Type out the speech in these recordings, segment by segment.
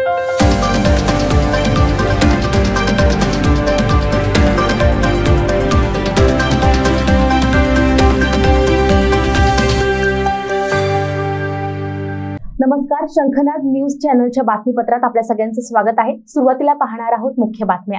नमस्कार, शंखनाद न्यूज चॅनलच्या बातमीपत्रात आपल्या सगळ्यांचं स्वागत आहे। सुरुवातीला पाहणार आहोत मुख्य बातम्या।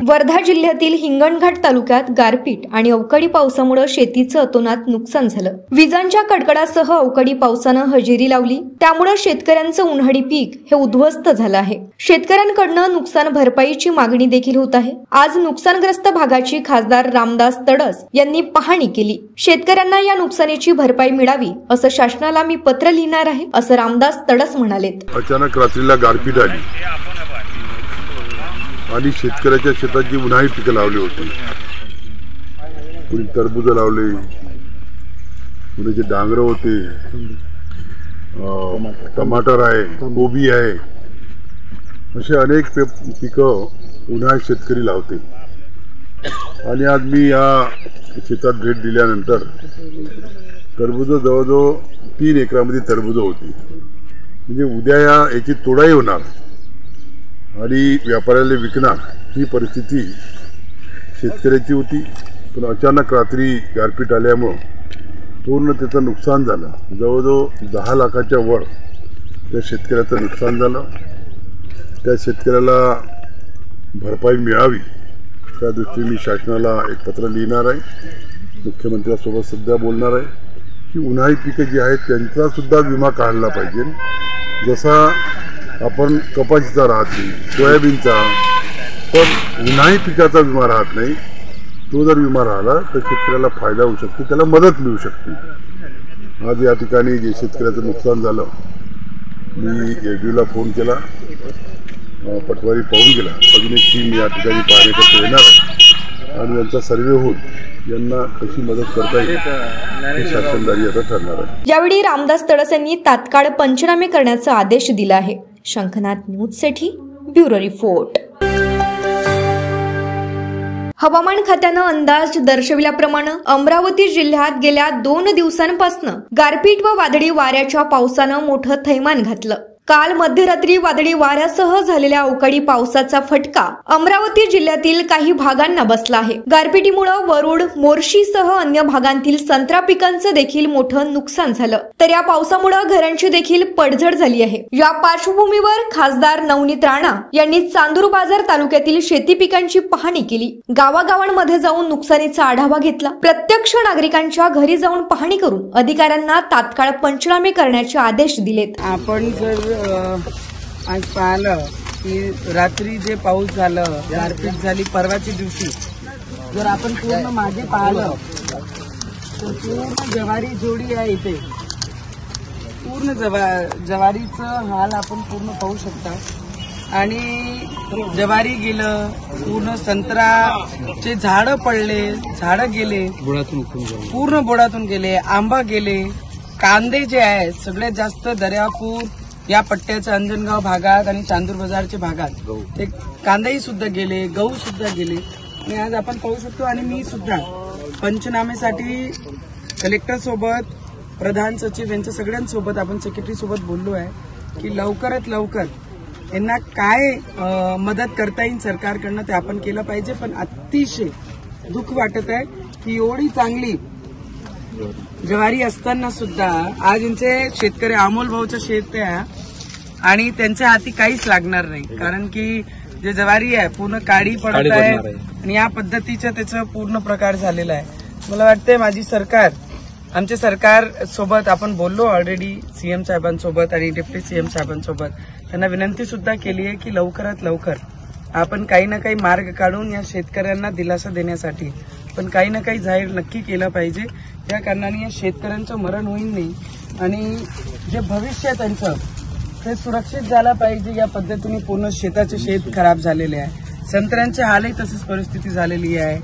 वर्धा जिल्ह्यातील हिंगणघाट तालुक्यात गारपीट आणि अवकाळी पावसामुळे शेतीचं अतोनात नुकसान झालं। विजांच्या कडकडासह अवकाळी पावसानं हजेरी लावली, त्यामुळे शेतकऱ्यांचं उन्हाळी पीक हे उद्ध्वस्त झालं आहे। शेतकऱ्यांकडून नुकसान भरपाईची मागणी देखील होत आहे। आज नुकसानग्रस्त भागाची खासदार रामदास तडस यांनी पाहणी केली। शेतकऱ्यांना या नुकसानीची भरपाई मिळावी असं शासनाला मी पत्र लिहिणार आहे, असं रामदास तडस म्हणाले। अचानक रात्रीला गारपीट आली आणि शेतकऱ्याच्या शेतात जी उन्हाळी पिकं लावली होती, कुणी टरबूज लावले, कुणाचे डांगर होते, टमाटर आहे, कोबी आहे, असे अनेक पिकं उन्हाळ्यात शेतकरी लावते। आणि आज मी या शेतात भेट दिल्यानंतर टरबूज जवळजवळ 3 एकरामध्ये टरबूज होती, म्हणजे उद्या याची तोडाई होणार आणि व्यापाऱ्याला विकणार ही परिस्थिती शेतकऱ्याची होती। पण अचानक रात्री गारपीट आल्यामुळे पूर्ण त्याचं नुकसान झालं। जवळजवळ 10 लाखाच्या वर त्या शेतकऱ्याचं नुकसान झालं। त्या शेतकऱ्याला भरपाई मिळावी त्या दृष्टीने मी शासनाला एक पत्र लिहिणार आहे। मुख्यमंत्र्यांसोबत सध्या बोलणार आहे की उन्हाळी पिकं जी आहेत त्यांचा सुद्धा विमा काढला पाहिजे। जसा आपण कपाशीचा राहत नाही, सोयाबीनचा, पण उन्हाळी पिकाचा विमा राहत नाही। तो जर विमा राहिला तर शेतकऱ्याला फायदा होऊ शकतो, त्याला मदत मिळू शकते। आज या ठिकाणी जे शेतकऱ्याचं नुकसान झालं, मी एडीओला फोन केला, पटवारी पाहून गेला। अजून एक टीम या ठिकाणी पाहण्याकरता येणार आहे आणि यांचा सर्वे होऊन यांना कशी मदत करता येईल हे शासनदारी आता ठरणार आहे। यावेळी रामदास तडस यांनी तात्काळ पंचनामे करण्याचा आदेश दिला आहे। शंखनाद न्यूजसाठी ब्युरो रिपोर्ट। हवामान खात्यानं अंदाज दर्शविल्याप्रमाणे अमरावती जिल्ह्यात गेल्या 2 दिवसांपासून गारपीट व वादळी वाऱ्याच्या पावसानं मोठं थैमान घातलं। काल मध्यरात्री वादळी वाऱ्यासह झालेल्या अवकाळी पावसाचा फटका अमरावती जिल्ह्यातील काही भागांना बसला आहे। गारपिटीमुळे वरुड, मोर्शीसह अन्य भागांतील संत्रा पिकांचं देखील मोठं नुकसान झालं, तर या पावसामुळे घरांची देखील पडझड झाली आहे। या पार्श्वभूमीवर खासदार नवनीत राणा यांनी चांदूर बाजार तालुक्यातील शेती पिकांची पाहणी केली। गावागावांमध्ये जाऊन नुकसानीचा आढावा घेतला। प्रत्यक्ष नागरिकांच्या घरी जाऊन पाहणी करून अधिकाऱ्यांना तात्काळ पंचनामे करण्याचे आदेश दिलेत। आपण जर आज पाहिलं की रात्री जे पाऊस झालं, गारपीट झाली परवाच्या दिवशी, जर आपण पूर्ण मागे पाहिलं तर पूर्ण ज्वारी जोडी आहे इथे। पूर्ण ज्वारीचं हाल आपण पूर्ण पाहू शकता। आणि ज्वारी गेलं, पूर्ण संत्राचे झाडं पडले, झाडं गेले, पूर्ण बोडातून गेले, आंबा गेले, कांदे जे आहे सगळ्यात जास्त दर्यापूर या पट्ट्याच्या अंजनगाव भागात आणि चांदूर बाजारच्या भागात ते कांदेही सुद्धा गेले, गहू सुद्धा गेले। आणि आज आपण पाहू शकतो आणि मी सुद्धा पंचनामेसाठी कलेक्टर सोबत, प्रधान सचिव यांच्या सगळ्यांसोबत, आपण सेक्रेटरी सोबत बोललो आहे की लवकरात लवकर यांना काय मदत करता येईल सरकारकडनं ते आपण केलं पाहिजे। पण अतिशय दुःख वाटत आहे की एवढी चांगली ज्वारी असताना सुद्धा आज यांचे शेतकरी अमोल भाऊचं शेत आहे आणि त्यांच्या हाती काहीच लागणार नाही, कारण की जे ज्वारी आहे पूर्ण काळी पडत आहे आणि या पद्धतीचं त्याचं पूर्ण प्रकार झालेला आहे। मला वाटतंय माझी सरकार, आमच्या सरकार सोबत आपण बोललो ऑलरेडी सीएम साहेबांसोबत आणि डेप्युटी सीएम साहेबांसोबत, त्यांना विनंती सुद्धा केली आहे की लवकरात लवकर आपण काही ना काही मार्ग काढून या शेतकऱ्यांना दिलासा देण्यासाठी पण काही ना काही जाहीर नक्की केलं पाहिजे। त्या कारणाने या शेतकऱ्यांचं मरण होईल नाही आणि जे भविष्य त्यांचं ते सुरक्षित झालं पाहिजे। या पद्धतीने पूर्ण शेताचे शेत खराब झालेले आहे, संत्र्यांचे हालही तशीच परिस्थिती झालेली आहे,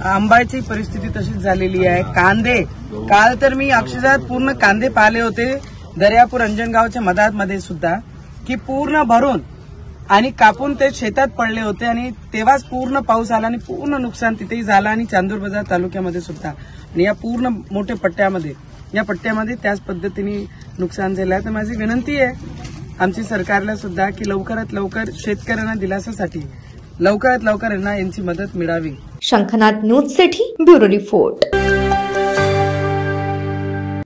आंब्याची परिस्थिती तशीच झालेली आहे। कांदे, काल तर मी अक्षरशः पूर्ण कांदे पाहिले होते दर्यापूर अंजनगावच्या मधातमध्ये सुद्धा की पूर्ण भरून आणि कापून ते शेतात पडले होते आणि तेव्हाच पूर्ण पाऊस आला आणि पूर्ण नुकसान तिथेही झालं आणि चांदूर बाजार तालुक्यामध्ये सुद्धा आणि या पूर्ण मोठ्या पट्ट्यामध्ये, या पट्ट्यामध्ये त्याच पद्धतीने नुकसान झालं आहे। तर माझी विनंती आहे आमची सरकारला सुद्धा की लवकरात लवकर शेतकऱ्यांना दिलासासाठी लवकरात लवकर यांची मदत मिळावी. शंखनाथ न्यूजसाठी ब्युरो रिपोर्ट.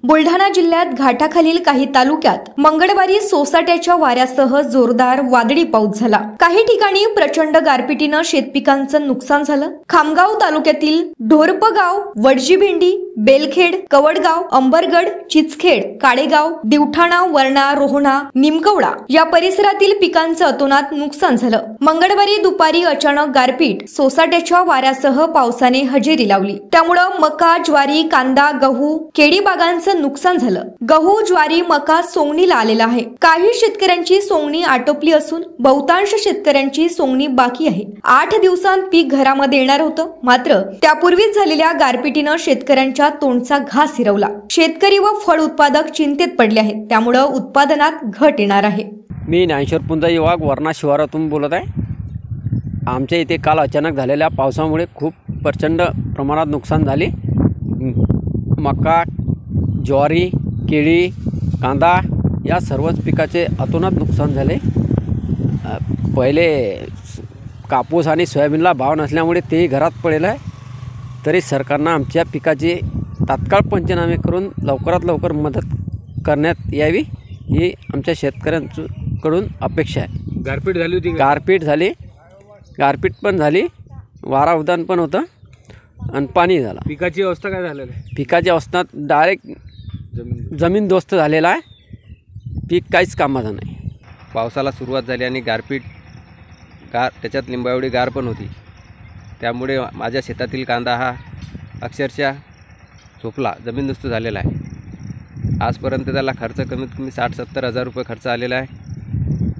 बुलढाणा जिल्ह्यात घाटाखालील काही तालुक्यात मंगळवारी सोसाट्याच्या वाऱ्यासह जोरदार वादळी पाऊस झाला. काही ठिकाणी प्रचंड गारपिटीनं शेतपिकांचं नुकसान झालं. खामगाव तालुक्यातील ढोरपगाव, वडजीभेंडी, बेलखेड, कवडगाव, अंबरगड, चिचखेड, काडेगाव, दिवठाणा, वरणा, रोहणा, निमकवडा या परिसरातील पिकांचं अतोनात नुकसान झालं. मंगळवारी दुपारी अचानक गारपीट, सोसाट्याच्या वाऱ्यासह पावसाने हजेरी लावली. त्यामुळे मका, ज्वारी, कांदा, गहू, केळी बागांचं नुकसान झालं. गहू, ज्वारी, मका सोंगणीला आलेला आहे. काही शेतकऱ्यांची सोंगणी आटोपली असून बहुतांश शेतकऱ्यांची सोंगणी बाकी आहे. 8 दिवसांत पीक घरामध्ये येणार होतं, मात्र त्यापूर्वीच झालेल्या गारपिटीनं शेतकऱ्यांच्या तोंडचा घास हिरवला. शेतकरी व फळ उत्पादक चिंतेत पडले आहेत. त्यामुळे उत्पादनात घट येणार आहे. मी ज्ञानेश्वर पुंजाई वाघ वरणा शिवारातून बोलत आहे. आमच्या इथे काल अचानक झालेल्या पावसामुळे खूप प्रचंड प्रमाणात नुकसान झाले. मका, ज्वारी, केळी, कांदा या सर्वच पिकाचे अतोनात नुकसान झाले. पहिले कापूस आणि सोयाबीनला भाव नसल्यामुळे तेही घरात पडेल आहे. तरी सरकारनं आमच्या पिकाचे तात्काळ पंचनामे करून लवकरात लवकर मदत करण्यात यावी ही आमच्या शेतकऱ्यांकडून अपेक्षा आहे. गारपीट झाली होती. गारपीट पण झाली, वारा उदान पण होतं आणि पाणी झालं. पिकाची अवस्था काय झालेली आहे? पिकाची अवस्था डायरेक्ट जमीन दोस्त झालेला आहे. पीक काहीच कामाचं नाही. पावसाला सुरुवात झाली आणि गार त्याच्यात लिंबाएवढी गार पण होती. त्यामुळे माझ्या शेतातील कांदा हा अक्षरशः झोपला, जमीनदोस्त झालेला आहे. आजपर्यंत त्याला खर्च कमीत कमी 60-70 हजार रुपये खर्च आलेला आहे.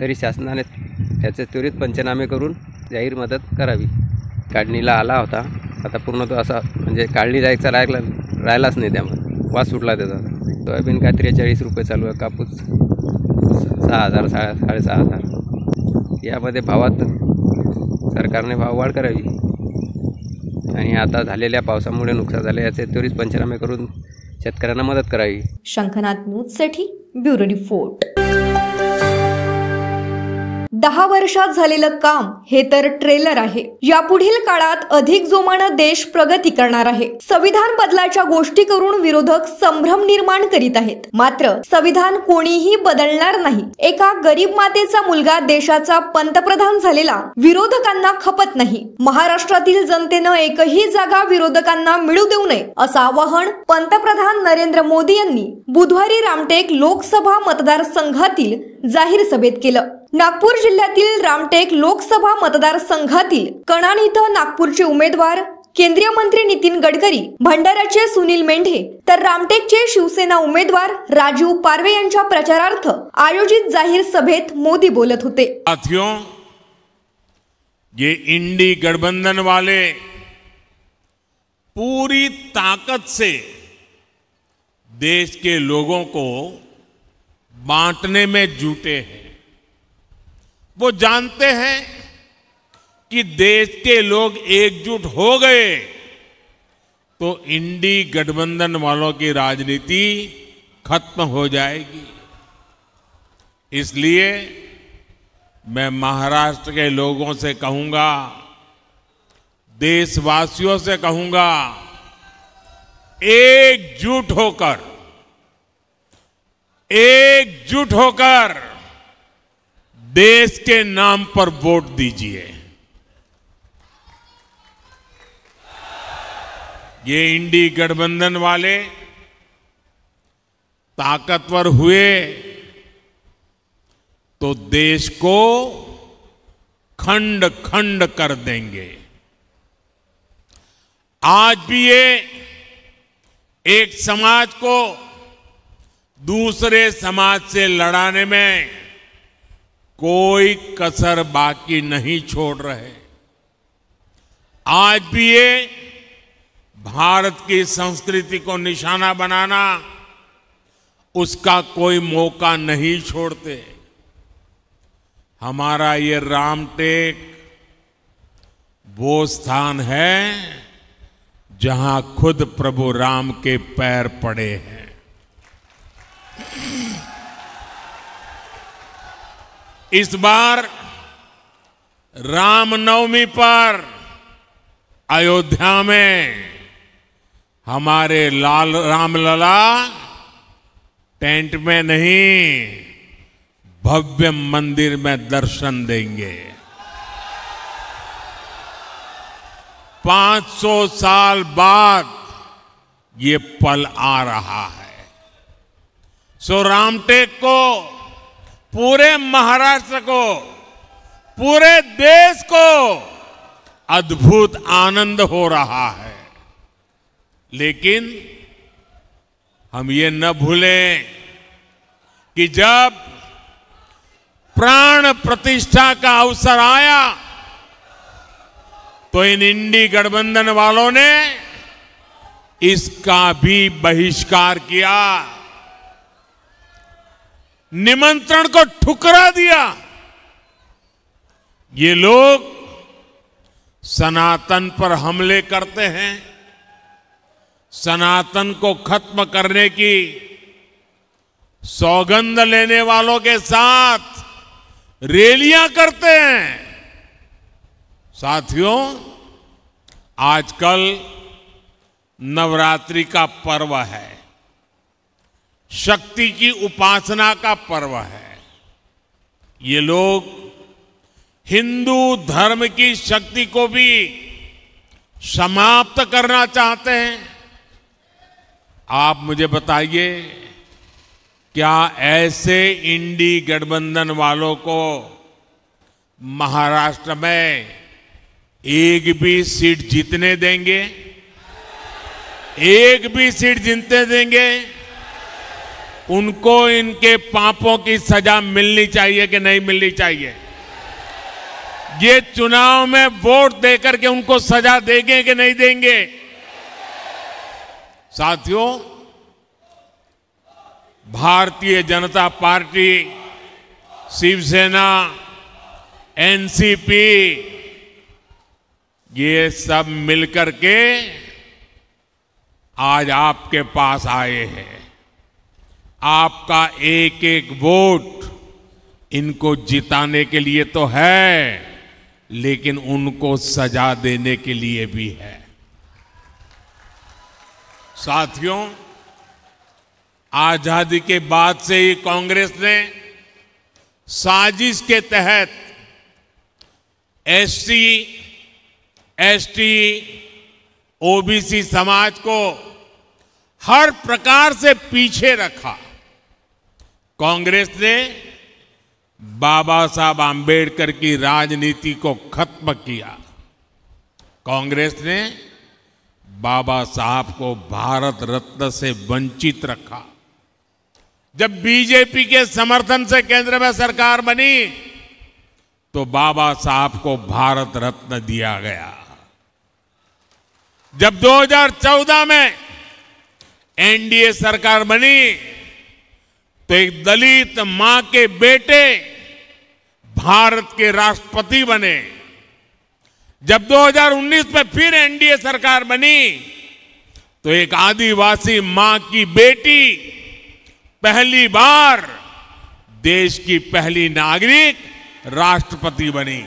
तरी शासनाने त्याचे त्वरित पंचनामे करून जाहीर मदत करावी. काढणीला आला होता, आता पूर्ण तो असा म्हणजे काढणी जायचा राहिलाच नाही. त्यामध्ये वास सुटला त्याचा. सोयाबीन काय 43 रुपये चालू आहे, कापूस 6,000 6,500. यामध्ये भावात सरकारने भाववाढ करावी आणि आता झालेल्या पावसामुळे नुकसान झाले याचे त्वरित पंचनामे करून शेतकऱ्यांना मदत करावी. शंखनाथ न्यूजसाठी ब्युरो रिपोर्ट. 10 वर्षात झालेलं काम हे तर ट्रेलर आहे. यापुढील काळात अधिक जोमानं देश प्रगती करणार आहे. संविधान बदलाच्या गोष्टी करून विरोधक संभ्रम निर्माण करीत आहेत. मात्र संविधान कोणीही बदलणार नाही. एका गरीब मातेचा मुलगा देशाचा पंतप्रधान झालेला विरोधकांना खपत नाही. महाराष्ट्रातील जनतेनं एकही जागा विरोधकांना मिळू देऊ नये असं आवाहन पंतप्रधान नरेंद्र मोदी यांनी बुधवारी रामटेक लोकसभा मतदारसंघातील जाहीर सभेत केलं. नागपूर जिल्ह्यातील रामटेक लोकसभा मतदारसंघातील कणान इथं नागपूरचे उमेदवार केंद्रीय मंत्री नितीन गडकरी, भंडाऱ्याचे सुनील मेंढे तर रामटेकचे शिवसेना उमेदवार राजीव पारवे यांच्या प्रचारार्थ आयोजित जाहीर सभेत मोदी बोलत होते. साथियों, ये इंडी गठबंधन वाले पूरी ताकत से देश के लोगों को बांटने में जुटे हैं. वो जानते हैं कि देश के लोग एकजुट हो गए तो इंडी गठबंधन वालों की राजनीति खत्म हो जाएगी. इसलिए मैं महाराष्ट्र के लोगों से कहूंगा, देशवासियों से कहूंगा, एकजुट होकर देश के नाम पर वोट दीजिए. ये इंडी गठबंधन वाले ताकतवर हुए तो देश को खंड खंड कर देंगे. आज भी ये एक समाज को दूसरे समाज से लड़ाने में कोई कसर बाकी नहीं छोड़ रहे. आज भी ये भारत की संस्कृति को निशाना बनाना, उसका कोई मौका नहीं छोड़ते. हमारा ये रामटेक वो स्थान है जहां खुद प्रभु राम के पैर पड़े हैं. इस बार रामनवमी पर अयोध्या में हमारे लाल रामलला टेंट में नहीं, भव्य मंदिर में दर्शन देंगे। 500 साल बाद ये पल आ रहा है। सो रामटेक को, पूरे महाराष्ट्र को, पूरे देश को अद्भुत आनंद हो रहा है। लेकिन हम ये न भूलें कि जब प्राण प्रतिष्ठा का अवसर आया तो इन इंडी गठबंधन वालों ने इसका भी बहिष्कार किया, निमंत्रण को ठुकरा दिया। ये लोग सनातन पर हमले करते हैं, सनातन को खत्म करने की सौगंध लेने वालों के साथ रैलियां करते हैं। साथियों, आजकल नवरात्रि का पर्व है, शक्ति की उपासना का पर्व है। ये लोग हिंदू धर्म की शक्ति को भी समाप्त करना चाहते हैं। आप मुझे बताइए, क्या ऐसे इंडी गठबंधन वालों को महाराष्ट्र में एक भी सीट जीतने देंगे? एक भी सीट जीतने देंगे? उनको इनके पापों की सजा मिलनी चाहिए कि नहीं मिलनी चाहिए? ये चुनाव में वोट देकर के उनको सजा देंगे कि नहीं देंगे? साथियों, भारतीय जनता पार्टी, शिवसेना, एनसीपी, ये सब मिलकर के आज आपके पास आए हैं। आपका एक एक वोट इनको जिताने के लिए तो है, लेकिन उनको सजा देने के लिए भी है। साथियों, आजादी के बाद से ही कांग्रेस ने साजिश के तहत एससी, एसटी, ओबीसी समाज को हर प्रकार से पीछे रखा। कांग्रेस ने बाबा साहब आंबेडकर की राजनीति को खत्म किया। कांग्रेस ने बाबा साहब को भारत रत्न से वंचित रखा। जब बीजेपी के समर्थन से केंद्र में सरकार बनी तो बाबा साहब को भारत रत्न दिया गया। जब 2014 में एनडीए सरकार बनी तो एक दलित मां के बेटे भारत के राष्ट्रपति बने। जब 2019 में फिर एनडीए सरकार बनी तो एक आदिवासी मां की बेटी पहली बार देश की पहली नागरिक राष्ट्रपति बनी।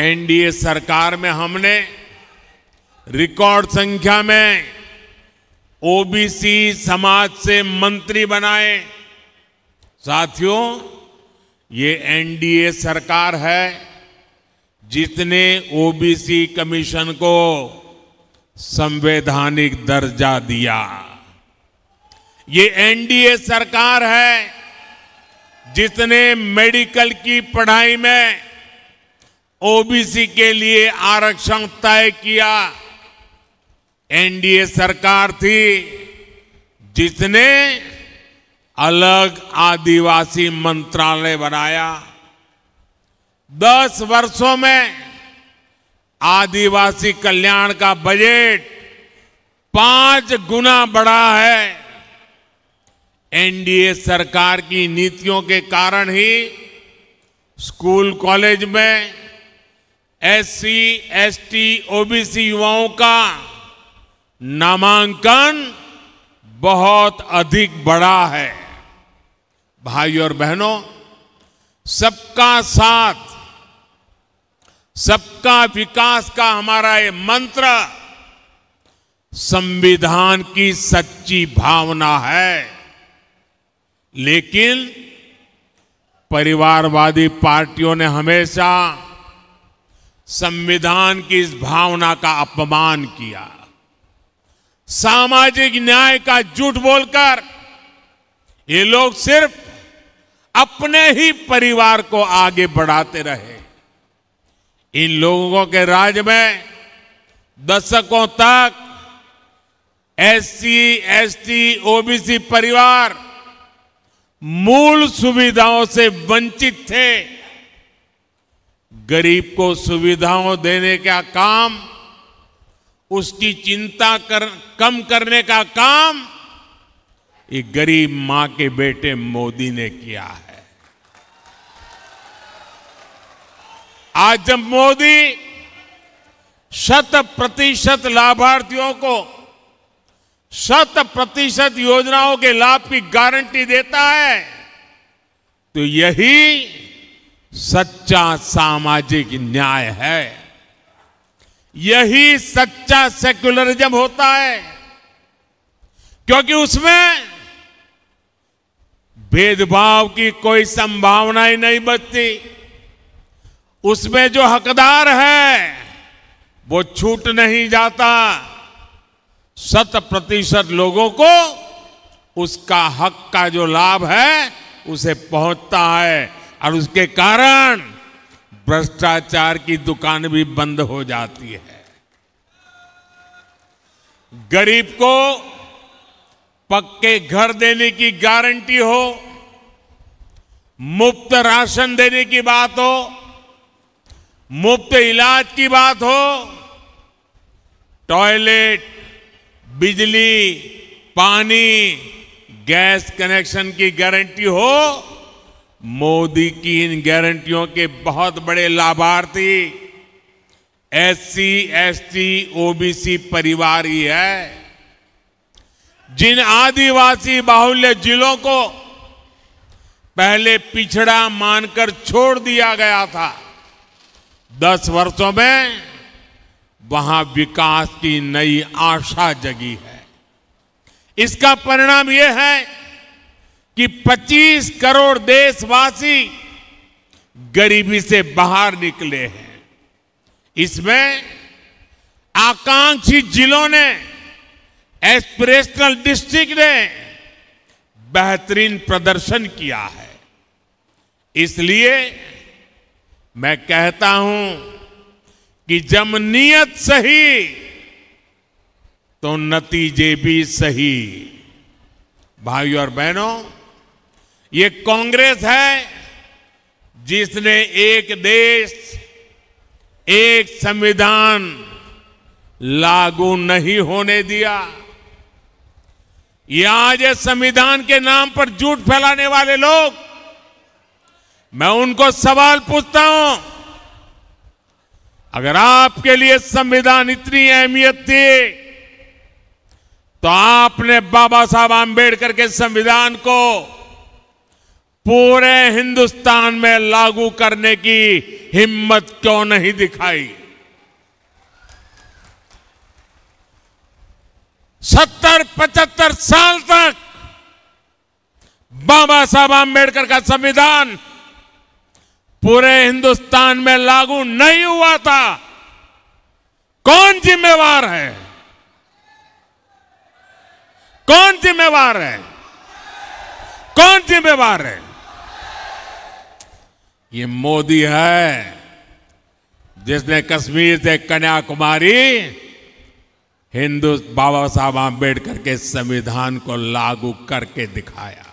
एनडीए सरकार में हमने रिकॉर्ड संख्या में ओबीसी समाज से मंत्री बनाए। साथियों, ये एनडीए सरकार है जिसने ओबीसी कमीशन को संवैधानिक दर्जा दिया। ये एनडीए सरकार है जिसने मेडिकल की पढ़ाई में ओबीसी के लिए आरक्षण तय किया। एनडीए सरकार थी जिसने अलग आदिवासी मंत्रालय बनाया। 10 वर्षों में आदिवासी कल्याण का बजट 5 गुना बढ़ा है। एनडीए सरकार की नीतियों के कारण ही स्कूल कॉलेज में एससी, एसटी, ओबीसी युवाओं का नामांकन बहुत अधिक बढ़ा है। भाइयों और बहनों, सबका साथ, सबका विकास का हमारा ये मंत्र संविधान की सच्ची भावना है। लेकिन परिवारवादी पार्टियों ने हमेशा संविधान की इस भावना का अपमान किया। सामाजिक न्याय का झूठ बोलकर ये लोग सिर्फ अपने ही परिवार को आगे बढ़ाते रहे। इन लोगों के राज में दशकों तक एससी, एसटी, ओबीसी परिवार मूल सुविधाओं से वंचित थे। गरीब को सुविधाओं देने का काम, उसकी चिंता कम करने का काम ये गरीब मां के बेटे मोदी ने किया है। आज जब मोदी 100% लाभार्थियों को 100% योजनाओं के लाभ की गारंटी देता है, तो यही सच्चा सामाजिक न्याय है। यही सच्चा सेक्युलरिज्म होता है, क्योंकि उसमें भेदभाव की कोई संभावना ही नहीं बचती। उसमें जो हकदार है वो छूट नहीं जाता। 100% लोगों को उसका हक का जो लाभ है उसे पहुंचता है, और उसके कारण भ्रष्टाचार की दुकान भी बंद हो जाती है। गरीब को पक्के घर देने की गारंटी हो, मुफ्त राशन देने की बात हो, मुफ्त इलाज की बात हो, टॉयलेट, बिजली, पानी, गैस कनेक्शन की गारंटी हो, मोदी की इन गारंटियों के बहुत बड़े लाभार्थी एससी, एसटी, ओबीसी परिवार ही है। जिन आदिवासी बाहुल्य जिलों को पहले पिछड़ा मानकर छोड़ दिया गया था, 10 वर्षों में वहां विकास की नई आशा जगी है। इसका परिणाम यह है कि 25 करोड़ देशवासी गरीबी से बाहर निकले हैं। इसमें आकांक्षी जिलों ने, एस्पिरेशनल डिस्ट्रिक्ट ने बेहतरीन प्रदर्शन किया है। इसलिए मैं कहता हूं कि जब नीयत सही तो नतीजे भी सही। भाइयों और बहनों, ये कांग्रेस है जिसने एक देश, एक संविधान लागू नहीं होने दिया। ये आज संविधान के नाम पर झूठ फैलाने वाले लोग, मैं उनको सवाल पूछता हूं, अगर आपके लिए संविधान इतनी अहमियत थी तो आपने बाबा साहब आंबेडकर के संविधान को पूरे हिंदुस्तान में लागू करने की हिम्मत क्यों नहीं दिखाई? 70-75 साल तक बाबा साहब आंबेडकर का संविधान पूरे हिंदुस्तान में लागू नहीं हुआ था। कौन जिम्मेवार है? कौन जिम्मेवार है? कौन जिम्मेवार है? ये मोदी है जिसने कश्मीर से कन्याकुमारी बाबा साहब आंबेडकर के संविधान को लागू करके दिखाया।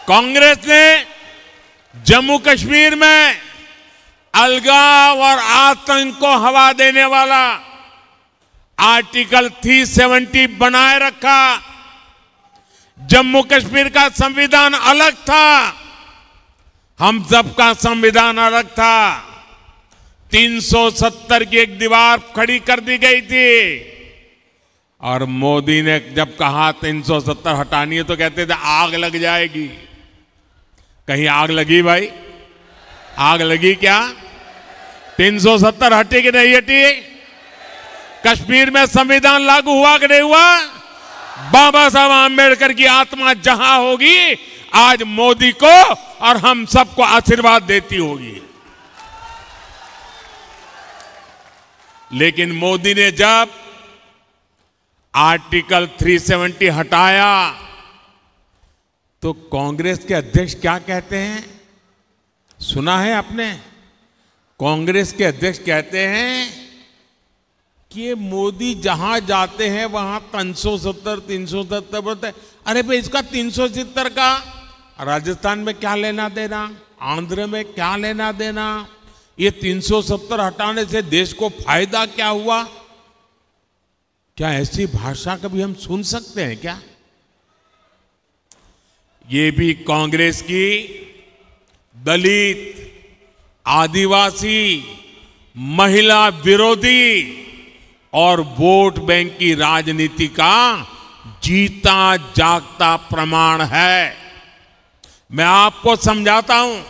कांग्रेस ने जम्मू कश्मीर में अलगाव और आतंक को हवा देने वाला आर्टिकल 370 बनाए रखा। जम्मू कश्मीर का संविधान अलग था, हम सबका संविधान अलग था। 370 की एक दीवार खड़ी कर दी गई थी। और मोदी ने जब कहा 370 हटानी है तो कहते थे आग लग जाएगी। कहीं आग लगी भाई? आग लगी क्या? 370 हटी कि नहीं हटी? कश्मीर में संविधान लागू हुआ कि नहीं हुआ? बाबा साहब आम्बेडकर की आत्मा जहां होगी आज मोदी को और हम सबको आशीर्वाद देती होगी। लेकिन मोदी ने जब आर्टिकल 370 हटाया तो कांग्रेस के अध्यक्ष क्या कहते हैं? सुना है आपने? कांग्रेस के अध्यक्ष कहते हैं कि ये मोदी जहां जाते हैं वहां 370 बोलते हैं। अरे भाई इसका 370 का राजस्थान में क्या लेना देना, आंध्र में क्या लेना देना? ये 370 हटाने से देश को फायदा क्या हुआ? क्या ऐसी भाषा कभी हम सुन सकते हैं क्या? ये भी कांग्रेस की दलित, आदिवासी, महिला विरोधी और वोट बैंक की राजनीति का जीता जागता प्रमाण है। मैं आपको समझाता हूं,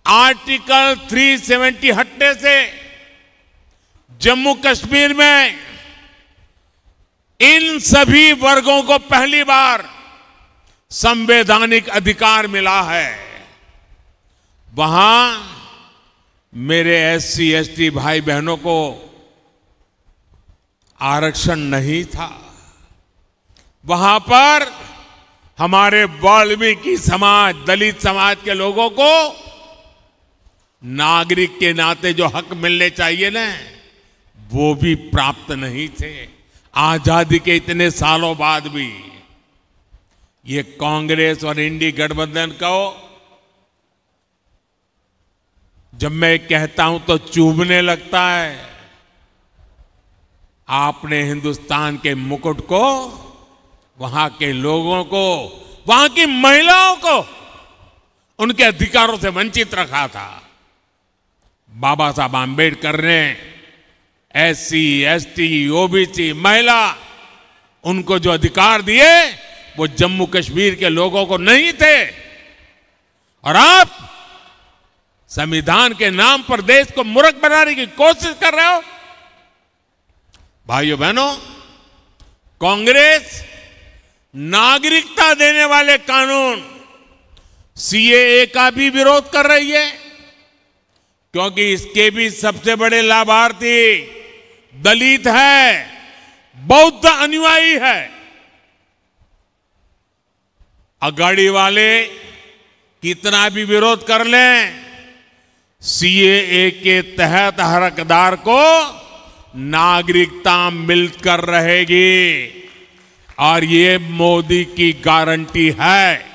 आर्टिकल 370 हटने से जम्मू कश्मीर में इन सभी वर्गों को पहली बार संवैधानिक अधिकार मिला है। वहां मेरे SC ST भाई बहनों को आरक्षण नहीं था। वहां पर हमारे वाल्मीकि समाज, दलित समाज के लोगों को नागरिक के नाते जो हक मिलने चाहिए ना, वो भी प्राप्त नहीं थे। आजादी के इतने सालों बाद भी ये कांग्रेस और इंडी गठबंधन को जब मैं कहता हूं तो चुभने लगता है। आपने हिंदुस्तान के मुकुट को, वहां के लोगों को, वहां की महिलाओं को उनके अधिकारों से वंचित रखा था। बाबा साहब आम्बेडकर ने SC ST OBC महिला उनको जो अधिकार दिए वो जम्मू कश्मीर के लोगों को नहीं थे। और आप संविधान के नाम पर देश को मूर्ख बनाने की कोशिश कर रहे हो। भाइयों बहनों, कांग्रेस नागरिकता देने वाले कानून CAA का भी विरोध कर रही है, क्योंकि इसके भी सबसे बड़े लाभार्थी दलित है, बौद्ध अनुयायी है। अगाड़ी वाले कितना भी विरोध कर लें, CAA के तहत हर हकदार को नागरिकता मिलकर रहेगी और ये मोदी की गारंटी है।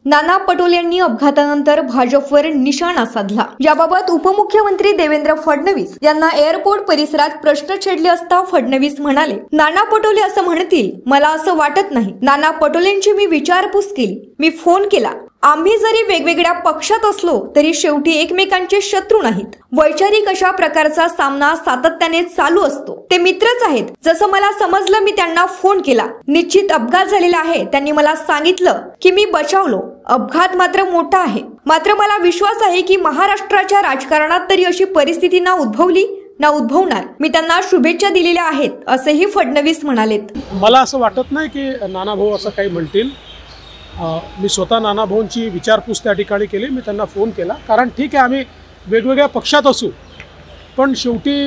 नाना पटोले यांनी अपघातानंतर भाजपवर निशाणा साधला। याबाबत उपमुख्यमंत्री देवेंद्र फडणवीस यांना एअरपोर्ट परिसरात प्रश्न छेडले असता फडणवीस म्हणाले, नाना पटोले असं म्हणतील, मला असं वाटत नाही। नाना पटोलेंची मी विचारपूस केली, मी फोन केला। आम्ही जरी वेगवेगळ्या पक्षात असलो तरी शेवटी एकमेकांचे शत्रू नाहीत। वैचारिक अशा प्रकारचा सामना सातत्याने चालू असतो। ते मित्रच आहेत। जसं मला समजलं मी त्यांना फोन केला। निश्चित अपघात झालेला आहे। त्यांनी मला सांगितलं की मी बचावलो। अपघात मात्र मोठा आहे। मात्र मला विश्वास आहे की महाराष्ट्राच्या राजकारणात तरी अशी परिस्थिती ना उद्भवली ना उद्भवणार। मी त्यांना शुभेच्छा दिलेल्या आहेत असेही फडणवीस म्हणालेत। मला असं वाटत नाही की नाना भाऊ असं काही म्हणतील। मी स्वतः नाना भाऊंची विचारपूस त्या ठिकाणी केली। मी त्यांना फोन केला, कारण ठीक आहे आम्ही वेगवेगळ्या पक्षात असू पण शेवटी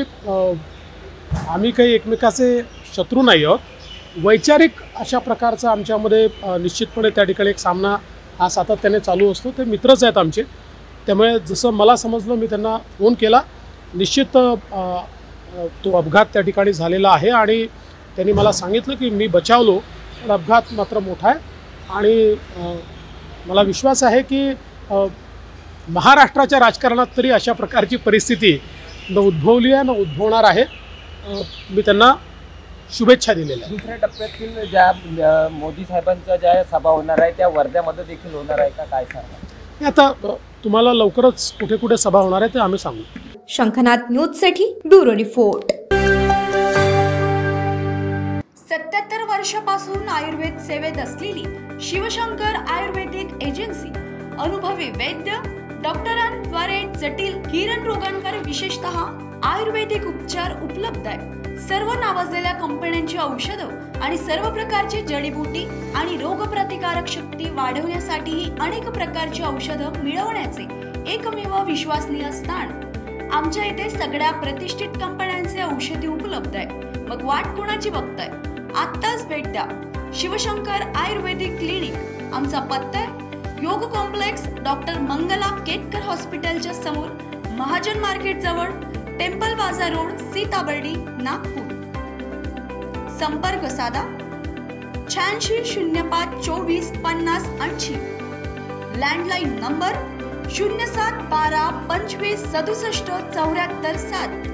आम्ही काही एकमेकाचे शत्रू नाही आहोत। वैचारिक अशा प्रकारचा आमच्यामध्ये निश्चितपणे त्या ठिकाणी एक सामना हा सातत्याने चालू असतो। ते मित्रच आहेत आमचे, त्यामुळे जसं मला समजलं मी त्यांना फोन केला। निश्चित तो अपघात त्या ठिकाणी झालेला आहे आणि त्यांनी मला सांगितलं की मी बचावलो, पण अपघात मात्र मोठा आहे आणि मला विश्वास आहे की महाराष्ट्राच्या राजकारणात तरी अशा प्रकारची परिस्थिती न उद्भवली आहे न उद्भवणार आहे। मी त्यांना शुभेच्छा दिलेल्या आहेत। दुसऱ्या टप्प्यातील ज्या मोदी साहेबांच्या ज्या सभा होणार आहे त्या वर्ध्यामध्ये देखील होणार आहे का, काय सांगा? आता तुम्हाला लवकरच कुठे कुठे सभा होणार आहे ते आम्ही सांगू। शंखनाथ न्यूजसाठी ब्युरो रिपोर्ट. 77 वर्षापासून आयुर्वेद सेवेत असलेली शिवशंकर आयुर्वेदिक एजन्सी अनुभवी वैद्य डॉक्टरांद्वारे जटिल किरण रोगांवर विशेषतः आयुर्वेदिक उपचार उपलब्ध आहे. सर्व नावाजलेल्या कंपन्यांची औषधं आणि सर्व प्रकारची जडीबुटी आणि रोगप्रतिकारक शक्ती वाढवण्यासाठीही अनेक प्रकारची औषधं मिळवण्याचे एकमेव विश्वसनीय स्थान. आमच्या इथे सगळ्या प्रतिष्ठित कंपन्यांचे औषधी उपलब्ध आहे. मग वाट कोणाची बघताय? आत्ताच भेट द्या शिवशंकर आयुर्वेदिक क्लिनिक. आमचा पत्ता आहे योग कॉम्प्लेक्स, डॉक्टर मंगला केतकर हॉस्पिटलच्या समोर, महाजन मार्केट जवळ, टेम्पल बाजार रोड, सीताबर्डी, नागपूर. संपर्क साधा 86 05 24 50 80. Landline number 07 12 25 67 74 7.